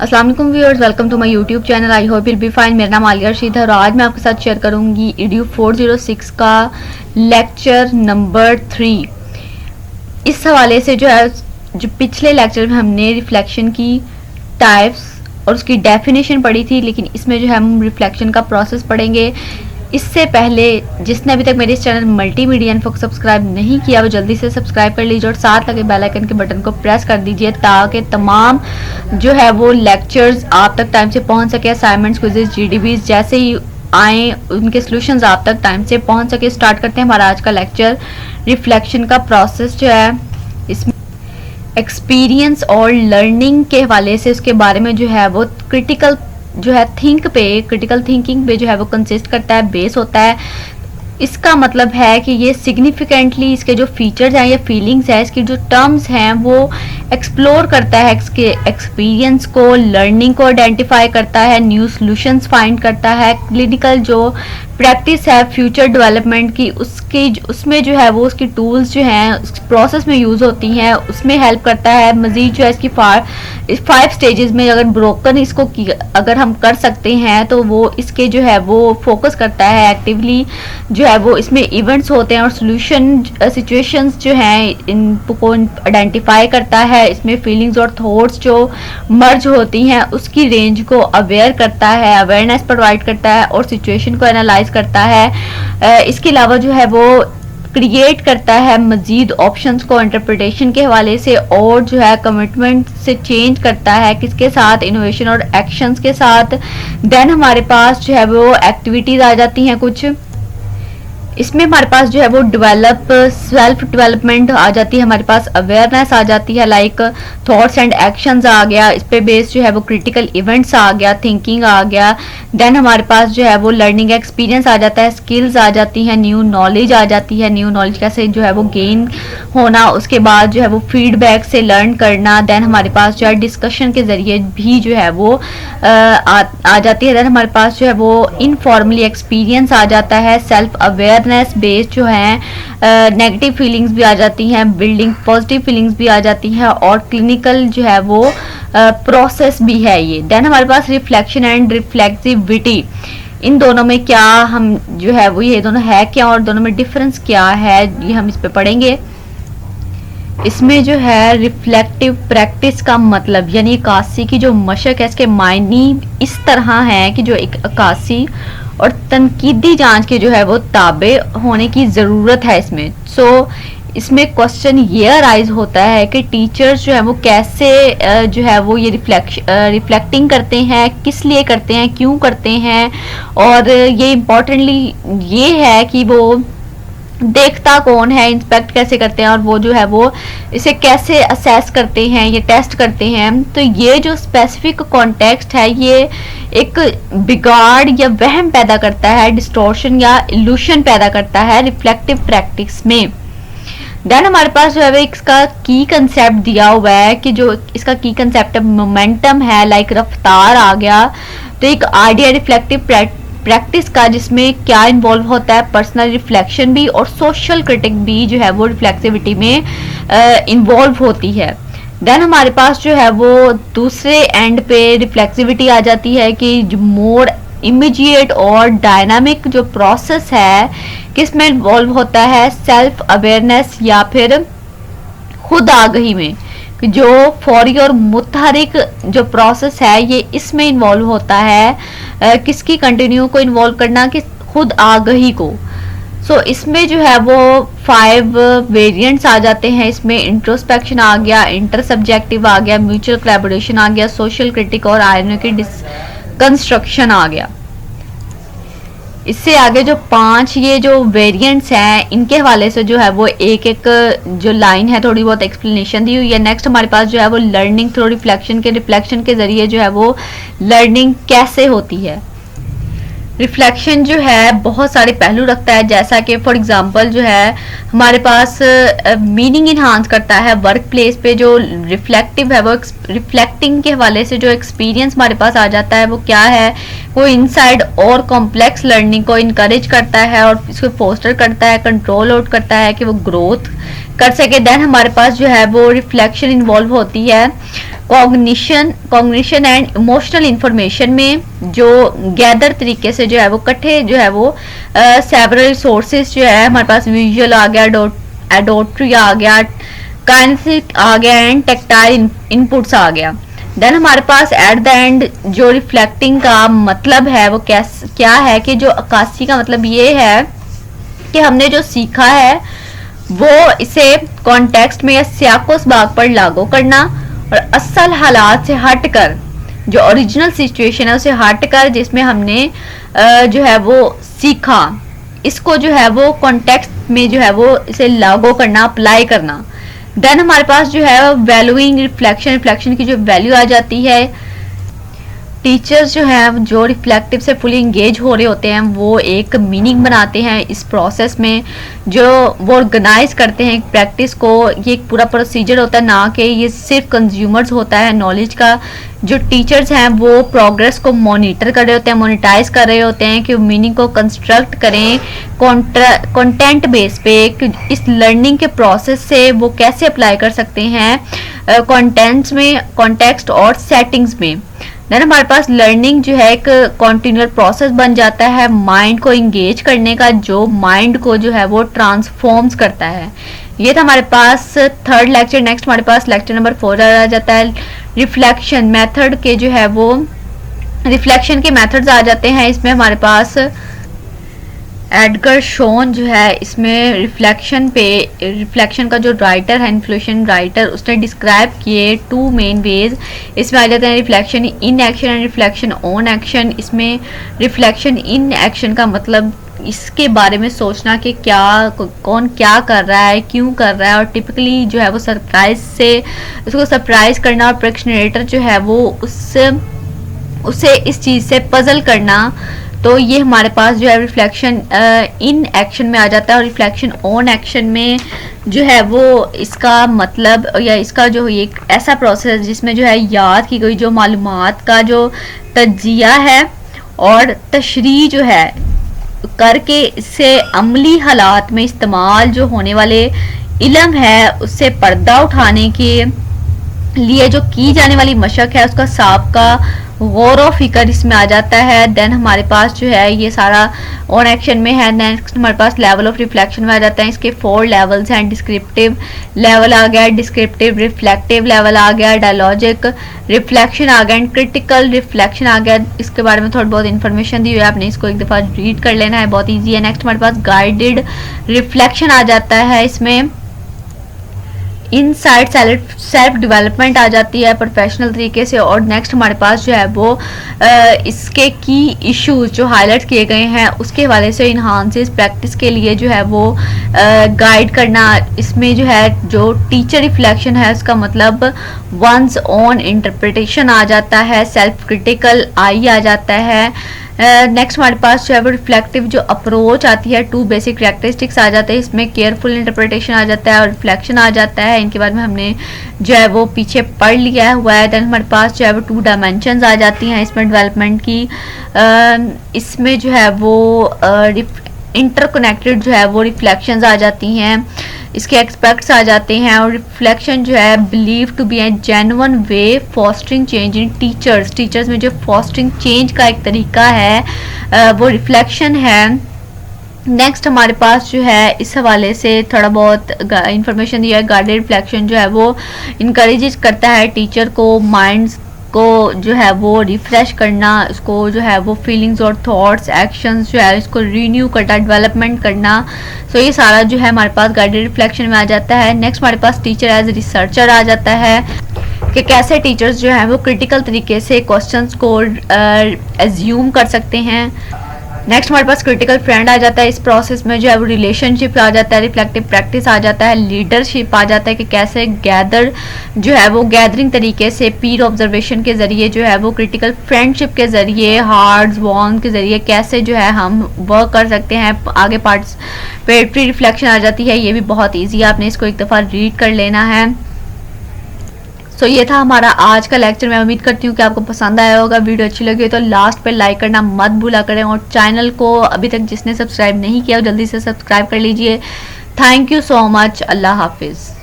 अस्सलाम वालेकुम viewers, welcome to my YouTube channel. I hope will be fine. मेरा नाम आलिया रशीद है और आज मैं आपके साथ शेयर करूंगी EDU 406 का लेक्चर नंबर 3। इस हवाले से जो है, जो पिछले लेक्चर में हमने रिफ्लेक्शन की टाइप्स और उसकी डेफिनेशन पढ़ी थी, लेकिन इसमें जो है हम रिफ्लेक्शन का प्रोसेस पढ़ेंगे। इससे पहले जिसने अभी तक मेरे इस चैनल मल्टीमीडिया इन्फो को सब्सक्राइब नहीं किया वो जल्दी से सब्सक्राइब कर लीजिए और साथ लगे बेल आइकन के बटन को प्रेस कर दीजिए ताकि तमाम जो है वो लेक्चर्स आप तक टाइम से पहुंच सके। असाइनमेंट्स, क्विज़ेस, GDBs जैसे ही आए उनके सॉल्यूशंस आप तक टाइम से पहुंच सके। स्टार्ट करते हैं हमारा आज का लेक्चर। रिफ्लेक्शन का प्रोसेस जो है, इसमें एक्सपीरियंस और लर्निंग के हवाले से उसके बारे में जो है वो क्रिटिकल थिंकिंग पे जो है वो कंसिस्ट करता है, बेस होता है। इसका मतलब है कि ये सिग्निफिकेंटली इसके जो फीचर्स हैं या फीलिंग्स है, इसकी जो टर्म्स हैं वो एक्सप्लोर करता है, इसके एक्सपीरियंस को, लर्निंग को आइडेंटिफाई करता है, न्यू सॉल्यूशंस फाइंड करता है। क्लिनिकल जो प्रैक्टिस है फ्यूचर डेवलपमेंट की, उसमें जो है वो उसकी टूल्स जो हैं उस प्रोसेस में यूज़ होती हैं, उसमें हेल्प करता है। मज़ीद जो है इसकी 5 स्टेजेस में अगर ब्रोकन इसको अगर हम कर सकते हैं तो वो इसके जो है वो फोकस करता है एक्टिवली, जो है वो इसमें इवेंट्स होते हैं और सिचुएशंस जो हैं इनको आइडेंटिफाई करता है। इसमें फीलिंग्स और थॉट्स जो मर्ज होती हैं उसकी रेंज को अवेयर करता है, अवेयरनेस प्रोवाइड करता है और सिचुएशन को एनालाइज करता है। इसके अलावा जो है वो क्रिएट करता है मजीद ऑप्शंस को इंटरप्रिटेशन के हवाले से, और जो है कमिटमेंट से चेंज करता है किसके साथ, इनोवेशन और एक्शंस के साथ। देन हमारे पास जो है वो एक्टिविटीज आ जाती हैं कुछ। इसमें हमारे पास जो है वो सेल्फ डेवलपमेंट आ जाती है, हमारे पास अवेयरनेस आ जाती है, लाइक थॉट्स एंड एक्शंस आ गया। इस पे बेस्ड जो है वो क्रिटिकल इवेंट्स आ गया, थिंकिंग आ गया। देन हमारे पास जो है वो लर्निंग एक्सपीरियंस आ जाता है, स्किल्स आ जाती हैं, न्यू नॉलेज आ जाती है, न्यू नॉलेज कैसे जो है वो गेन होना। उसके बाद जो है वो फीडबैक से लर्न करना। देन हमारे पास जो है डिस्कशन के जरिए भी जो है वो आ जाती है। देन हमारे पास जो है वो इनफॉर्मली एक्सपीरियंस आ जाता है, सेल्फ अवेयर बेस्ड जो है नेगेटिव फीलिंग्स भी आ जाती हैं, बिल्डिंग पॉजिटिव फीलिंग्स भी आ जाती हैं और क्लिनिकल जो है वो प्रोसेस भी है ये। देन हमारे पास रिफ्लेक्शन एंड रिफ्लेक्सिविटी, इन दोनों में क्या हम जो है वो ये दोनों है क्या और दोनों में डिफरेंस क्या है ये हम इस पे पढ़ेंगे। इसमें जो है रिफ्लेक्टिव प्रैक्टिस का मतलब यानी अक्कासी की जो मशक है, इसके मायने इस तरह है कि जो एक अक्कासी और तनकीदी जांच के जो है वो ताबे होने की ज़रूरत है इसमें। इसमें क्वेश्चन ये अराइज होता है कि टीचर्स जो है वो कैसे जो है वो ये रिफ्लेक्टिंग करते हैं, किस लिए करते हैं, क्यों करते हैं, और ये इम्पोर्टेंटली ये है कि वो देखता कौन है, इंस्पेक्ट कैसे करते हैं और वो जो है वो इसे कैसे असेस करते हैं, ये टेस्ट करते हैं। तो ये जो स्पेसिफिक कॉन्टेक्स्ट है ये एक बिगाड़ या वहम पैदा करता है, डिस्टॉर्शन या इल्यूशन पैदा करता है रिफ्लेक्टिव प्रैक्टिस में। देन हमारे पास जो है इसका की कंसेप्ट दिया हुआ है कि जो इसका की कंसेप्ट मोमेंटम है, लाइक रफ्तार आ गया। तो एक आइडिया रिफ्लेक्टिव प्रैक्टिस का जिसमें क्या इन्वॉल्व होता है, पर्सनल रिफ्लेक्शन भी और सोशल क्रिटिक भी जो है वो रिफ्लेक्सिविटी में इन्वॉल्व होती है। देन हमारे पास जो है वो दूसरे एंड पे रिफ्लेक्सिविटी आ जाती है कि जो मोर इमीडिएट और डायनामिक जो प्रोसेस है किसमें इन्वॉल्व होता है, सेल्फ अवेयरनेस या फिर खुद आगही में। जो फौरी और मुतहरिक जो प्रोसेस है ये इसमें इन्वॉल्व होता है, किसकी कंटिन्यू को इन्वॉल्व करना, कि खुद आगही को। इसमें जो है वो 5 वेरिएंट्स आ जाते हैं। इसमें इंट्रोस्पेक्शन आ गया, इंटर सब्जेक्टिव आ गया, म्यूचुअल कोलैबोरेशन आ गया, सोशल क्रिटिक और आयरनिक डिस्कंस्ट्रक्शन आ गया। इससे आगे जो 5 ये जो वेरिएंट्स हैं इनके हवाले से जो है वो एक जो लाइन है थोड़ी बहुत एक्सप्लेनेशन दी हुई है। नेक्स्ट हमारे पास जो है वो लर्निंग थ्रू रिफ्लेक्शन के जरिए जो है वो लर्निंग कैसे होती है। रिफ्लेक्शन जो है बहुत सारे पहलू रखता है, जैसा कि फॉर एग्जांपल जो है हमारे पास मीनिंग इन्हांस करता है वर्क प्लेस पे। जो रिफ्लेक्टिव है वो रिफ्लेक्टिंग के हवाले से जो एक्सपीरियंस हमारे पास आ जाता है वो क्या है, वो इनसाइड और कॉम्प्लेक्स लर्निंग को इनकरेज करता है और इसको फोस्टर करता है, कंट्रोल आउट करता है कि वो ग्रोथ कर सके। देन हमारे पास जो है वो रिफ्लेक्शन इन्वॉल्व होती है कॉग्निशन एंड इमोशनल इंफॉर्मेशन में, जो गैदर तरीके से जो है वो इकट्ठे जो है वो सेवरल सोर्सेज जो है हमारे पास विजुअल आ गया, एडोट्री आ गया, काइनेसिक आ गया एंड टेक्टाइल इनपुट्स आ गया। देन हमारे पास एट द एंड जो रिफ्लेक्टिंग का मतलब है वो क्या है कि जो अक्कासी का मतलब ये है कि हमने जो सीखा है वो इसे कॉन्टेक्स्ट में या सियाको सबाक पर लागू करना और असल हालात से हटकर, जो ओरिजिनल सिचुएशन है उसे हटकर जिसमें हमने जो है वो सीखा, इसको जो है वो कॉन्टेक्स्ट में जो है वो इसे लागू करना, अप्लाई करना। देन हमारे पास जो है वैल्यूइंग रिफ्लेक्शन की जो वैल्यू आ जाती है। टीचर्स जो हैं जो रिफ्लेक्टिव से फुली इंगेज हो रहे होते हैं वो एक मीनिंग बनाते हैं इस प्रोसेस में, जो वो ऑर्गेनाइज करते हैं प्रैक्टिस को। ये एक पूरा प्रोसीजर होता है, ना कि ये सिर्फ कंज्यूमर्स होता है नॉलेज का। जो टीचर्स हैं वो प्रोग्रेस को मॉनिटर कर रहे होते हैं, मोनिटाइज कर रहे होते हैं कि मीनिंग को कंस्ट्रक्ट करें कंटेंट बेस पे, इस लर्निंग के प्रोसेस से वो कैसे अप्लाई कर सकते हैं कंटेंट्स में, कॉन्टेक्स्ट और सेटिंग्स में। देन हमारे पास लर्निंग जो है एक कॉन्टिन्यूअल प्रोसेस बन जाता है माइंड को इंगेज करने का, जो माइंड को जो है वो ट्रांसफॉर्म्स करता है। ये था हमारे पास थर्ड लेक्चर। नेक्स्ट हमारे पास लेक्चर नंबर 4 आ जाता है रिफ्लेक्शन मेथड के, जो है वो रिफ्लेक्शन के मेथड्स आ जाते हैं। इसमें हमारे पास एडगर शोन जो है इसमें रिफ्लेक्शन का जो राइटर है, इन्फ्लुएशन राइटर, उसने डिस्क्राइब किए 2 मेन वेज। इसमें आ जाते हैं reflection in action and reflection on action. इसमें रिफ्लेक्शन इन एक्शन का मतलब इसके बारे में सोचना कि कौन क्या कर रहा है, क्यों कर रहा है, और टिपिकली जो है वो सरप्राइज से उसको सरप्राइज करना और प्रेक्षक जो है वो उससे इस चीज़ से पजल करना। तो ये हमारे पास जो है रिफ्लेक्शन इन एक्शन में आ जाता है। और रिफ्लेक्शन ऑन एक्शन में जो है वो इसका मतलब या इसका जो एक ऐसा प्रोसेस जिसमें जो है याद की गई जो मालूमात का जो तज्जिया है और तशरीह जो है करके इससे अमली हालात में इस्तेमाल जो होने वाले इल्म है उससे पर्दा उठाने के लिए जो की जाने वाली मशक है उसका साबका गौर व फिक्र इसमें आ जाता है। देन हमारे पास जो है ये सारा ऑन एक्शन में है। नेक्स्ट हमारे पास लेवल ऑफ रिफ्लेक्शन में आ जाता है। इसके 4 लेवल्स हैं। डिस्क्रिप्टिव लेवल आ गया, डिस्क्रिप्टिव रिफ्लेक्टिव लेवल आ गया, डायलॉजिक रिफ्लेक्शन आ गया एंड क्रिटिकल रिफ्लेक्शन आ गया। इसके बारे में थोड़ी बहुत इन्फॉर्मेशन दी हुई है, आपने इसको एक दफ़ा रीड कर लेना है, बहुत ईजी है। नेक्स्ट हमारे पास गाइडेड रिफ्लेक्शन आ जाता है। इसमें इनसाइड सेल्फ डेवलपमेंट आ जाती है प्रोफेशनल तरीके से। और नेक्स्ट हमारे पास जो है वो इसके की इश्यूज जो हाईलाइट किए गए हैं उसके हवाले से इन्हांसेस प्रैक्टिस के लिए जो है वो गाइड करना। इसमें जो है जो टीचर रिफ्लेक्शन है उसका मतलब वंस ऑन इंटरप्रिटेशन आ जाता है, सेल्फ क्रिटिकल आई आ जाता है। नेक्स्ट हमारे पास जो है वो रिफ्लेक्टिव जो अप्रोच आती है, 2 बेसिक कैरेक्टरिस्टिक्स आ जाते हैं। इसमें केयरफुल इंटरप्रिटेशन आ जाता है और रिफ्लेक्शन आ जाता है। इनके बारे में हमने जो है वो पीछे पढ़ लिया हुआ है। देन हमारे पास जो है वो 2 डायमेंशंस आ जाती हैं इसमें डेवलपमेंट की। इसमें जो है वो इंटरकनेक्टेड जो है वो रिफ्लेक्शंस आ जाती हैं, इसके एक्सपेक्ट्स आ जाते हैं। और रिफ्लेक्शन जो है believe to be a genuine way fostering change in teachers में जो फॉस्टरिंग चेंज का एक तरीका है वो रिफ्लेक्शन है। नेक्स्ट हमारे पास जो है इस हवाले से थोड़ा बहुत इंफॉर्मेशन दिया है। गाइडेड रिफ्लेक्शन जो है वो इनकरेज करता है टीचर को माइंड्स को जो है वो रिफ्रेश करना, उसको जो है वो फीलिंग्स और थॉट्स एक्शंस जो है इसको रीन्यू करना, डेवलपमेंट करना। सो ये सारा जो है हमारे पास गाइडेड रिफ्लेक्शन में आ जाता है। नेक्स्ट हमारे पास टीचर एज रिसर्चर आ जाता है कि कैसे टीचर्स जो है वो क्रिटिकल तरीके से क्वेश्चंस को एज्यूम कर सकते हैं। नेक्स्ट हमारे पास क्रिटिकल फ्रेंड आ जाता है। इस प्रोसेस में जो है वो रिलेशनशिप आ जाता है, रिफ्लेक्टिव प्रैक्टिस आ जाता है, लीडरशिप आ जाता है कि कैसे गैदर जो है वो गैदरिंग तरीके से पीर ऑब्जर्वेशन के ज़रिए जो है वो क्रिटिकल फ्रेंडशिप के ज़रिए हार्ड्स वॉर्म के ज़रिए कैसे जो है हम वर्क कर सकते हैं। आगे सो ये था हमारा आज का लेक्चर। मैं उम्मीद करती हूँ कि आपको पसंद आया होगा। वीडियो अच्छी लगी हो तो लास्ट पे लाइक करना मत भूला करें, और चैनल को अभी तक जिसने सब्सक्राइब नहीं किया जल्दी से सब्सक्राइब कर लीजिए। Thank you so much. अल्लाह हाफिज़।